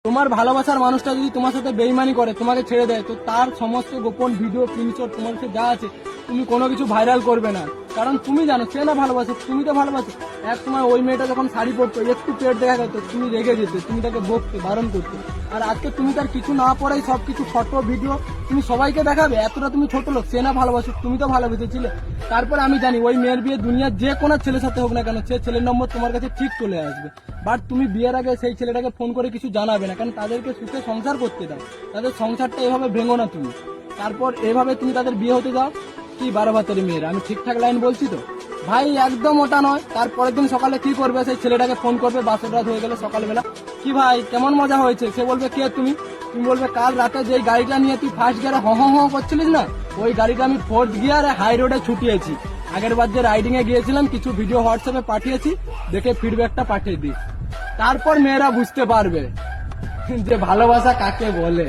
তোমার ভালোবাসার মানুষটা যদি তোমার সাথে বেইমানি করে, তোমাকে ছেড়ে দেয়, তো তার সমস্ত গোপন ভিডিও স্ক্রিনশট তোমার কাছে যা আছে তুমি কোনো কিছু ভাইরাল করবে না। কারণ তুমি জানো সে না ভালোবাসে, তুমি তো ভালোবাসো। এক সময় ওই মেয়েটা যখন শাড়ি পরতো, একটু পেট দেখা যেত, তুমি রেগে যেতে, তুমি তাকে বকতে, বারণ করতে। আর আজকে তুমি তার কিছু না পড়াই সবকিছু ফটো ভিডিও তুমি সবাইকে দেখাবে। এতটা তুমি ছোট লোক, সে না ভালোবাসো, তুমি তো ভালোবেসেছিলে। তারপরে আমি জানি ওই মেয়ের বিয়ে দুনিয়ার যে কোনো ছেলের সাথে হোক না কেন, সে ছেলের নম্বর তোমার কাছে ঠিক চলে আসবে। বাট তুমি বিয়ের আগে সেই ছেলেটাকে ফোন করে কিছু জানাবে না, কারণ তাদেরকে সুখে সংসার করতে দাও। তাদের সংসারটা এভাবে ভেঙো না তুমি। তারপর এভাবে তুমি তাদের বিয়ে হতে দাও। কি 12 ভাতের মেয়েরা, আমি ঠিকঠাক লাইন বলছি তো ভাই? একদম ওটা নয়। তারপরের দিন সকালে কি করবে, সেই ছেলেটাকে ফোন করবে, বাসর রাত হয়ে গেলে সকালবেলা, কি ভাই কেমন মজা হয়েছে? সে বলবে কে তুমি? তুমি বলবে কাল রাতে যে গাড়িটা নিয়ে তুই ফার্স্ট গিয়ারে হ হ করছিলিস না, ওই গাড়িটা আমি ফোর্থ গিয়ারে হাই রোডে ছুটিয়েছি। আগের বার যে রাইডিং এ গিয়েছিলাম, কিছু ভিডিও হোয়াটসঅ্যাপে পাঠিয়েছি, দেখে ফিডব্যাকটা পাঠিয়ে দিস। তারপর মেয়েরা বুঝতে পারবে যে ভালোবাসা কাকে বলে।